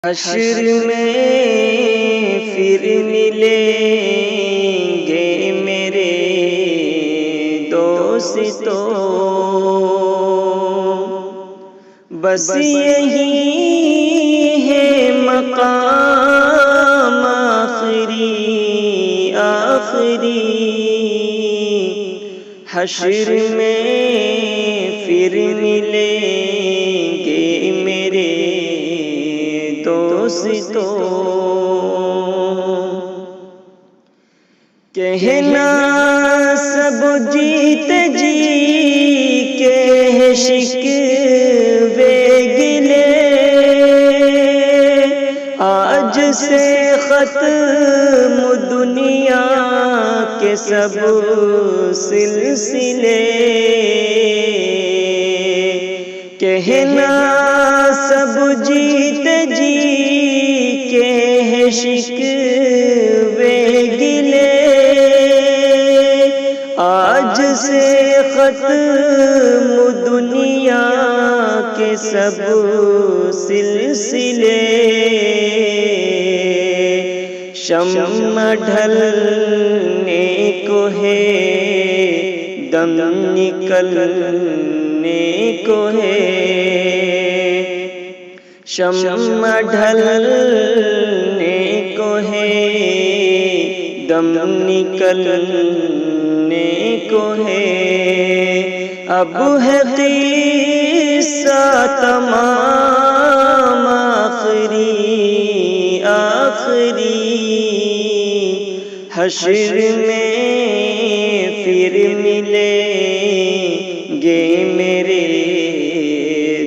حشر میں پھر ملیں گے میرے دوستو، بس یہی ہے مقام آخری حشر میں پھر ملیں گے میرے دوستو۔ کہنا سب جیت جی کے شکوے گلے، آج سے ختم دنیا کے سب سلسلے۔ کہنا سب جیت جی کے شکوے گلے، آج سے ختم دنیا کے سب سلسلے۔ شمع ڈھلنے کو ہے، دم نکلنے کو ہے، شمع ڈھلنے کو ہے، دم نکلنے کو ہے۔ اب ہے قصہ تمام آخری حشر میں پھر ملیں گے میرے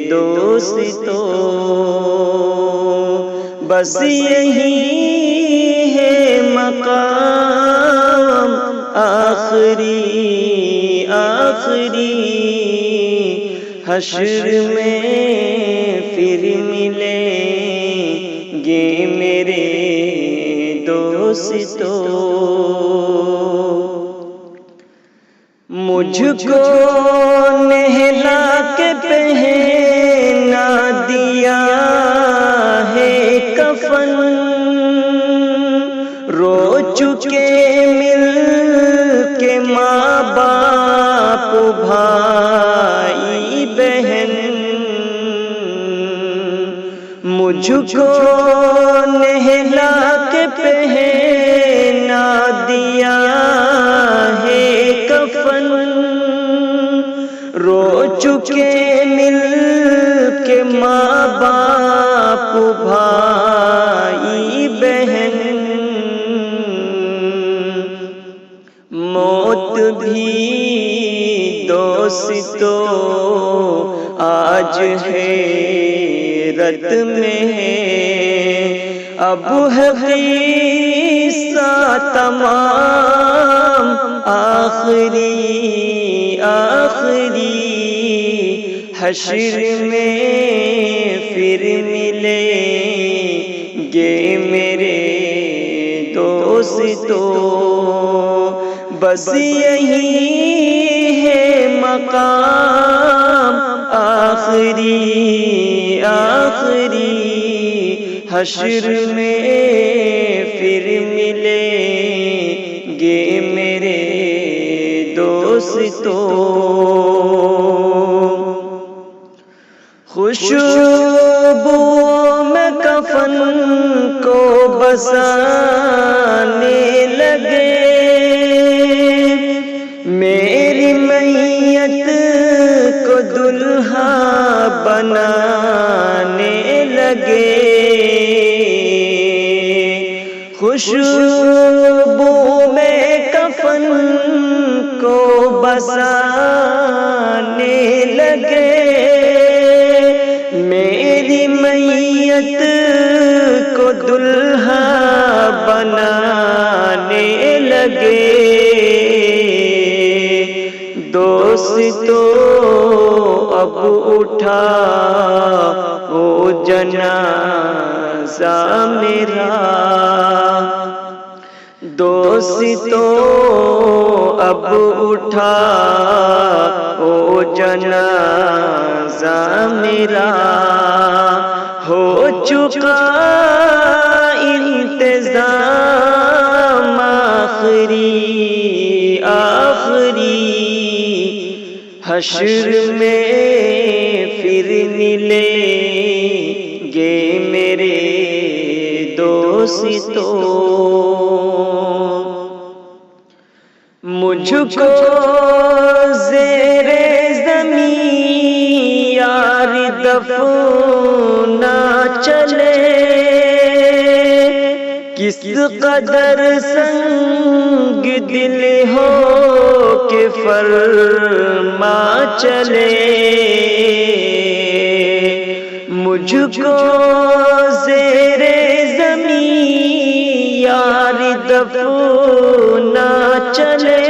دوستو، بس یہی ہے مقام آخری حشر میں پھر ملیں گے میرے دوستو۔ مجھ کو نہلا کے پہنا دیا ہے کفن، رو چکے مل کے ماں باپ بھائی بہن، مجھ کو نہلا کے پہنا دیا ہے کفن، رو چکے مل کے ماں باپ بھائی بہن، موت بھی دوستو آج حیرت میں ہے۔ اب ہے قصہ تمام آخری حشر میں پھر ملیں گے میرے دوستو، بس یہی ہے مقام آخری حشر میں پھر ملیں گے میرے دوستو۔ خوشبو میں کفن کو بسانے لگے، میری میت کو دلہا بنانے لگے، خوشبو میں کفن کو بسانے لگے، میری میت کو دلہا بنانے لگے۔ دوستو اب اٹھا وہ جنازہ میرا، دوستو اب اٹھا وہ جنازہ میرا، ہو چکا انتظام آخری آخری، حشر میں پھر ملیں گے میرے دوستو، مجھ کو زیر زمین یار دفن نہ چلے، کس قدر سنگ دل ہو کہ فرما چلے، مجھ کو زیر زمین یار دفن نہ چلے،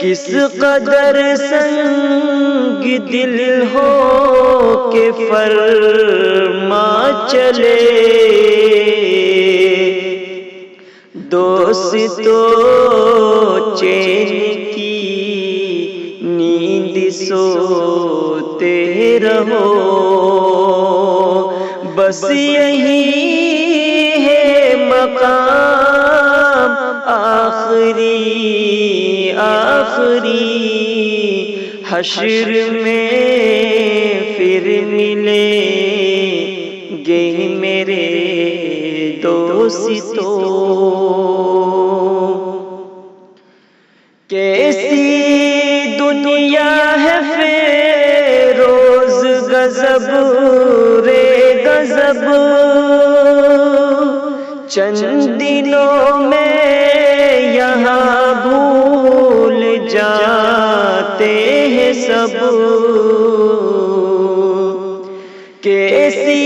کس قدر سنگ دل ہو کہ فرما چلے، دوستو چین کی نیند سوتے رہو، بس یہی ہے مقام آخری آخری، حشر میں پھر ملیں گے میرے دوستو، کیسی دنیا ہے فیروز غضب رے غضب، چند دنوں میں یہاں بھول جاتے ہیں سب، کیسی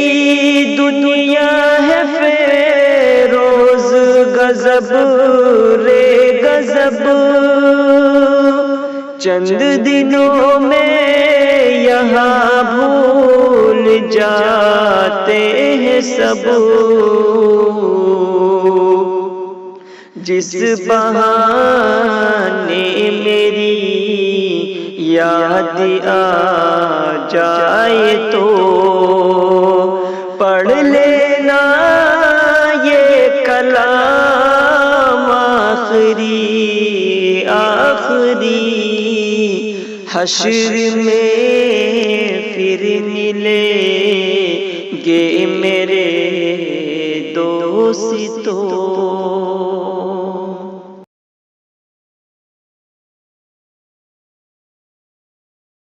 دنیا ہے فیروز غضب رے غضب، چند دنوں میں یہاں بھول جاتے ہیں سب، جس بہانے میری یاد آ جائے تو پڑھ لینا یہ کلام آخری آخری، حشر میں پھر ملیں گے میرے دوستو۔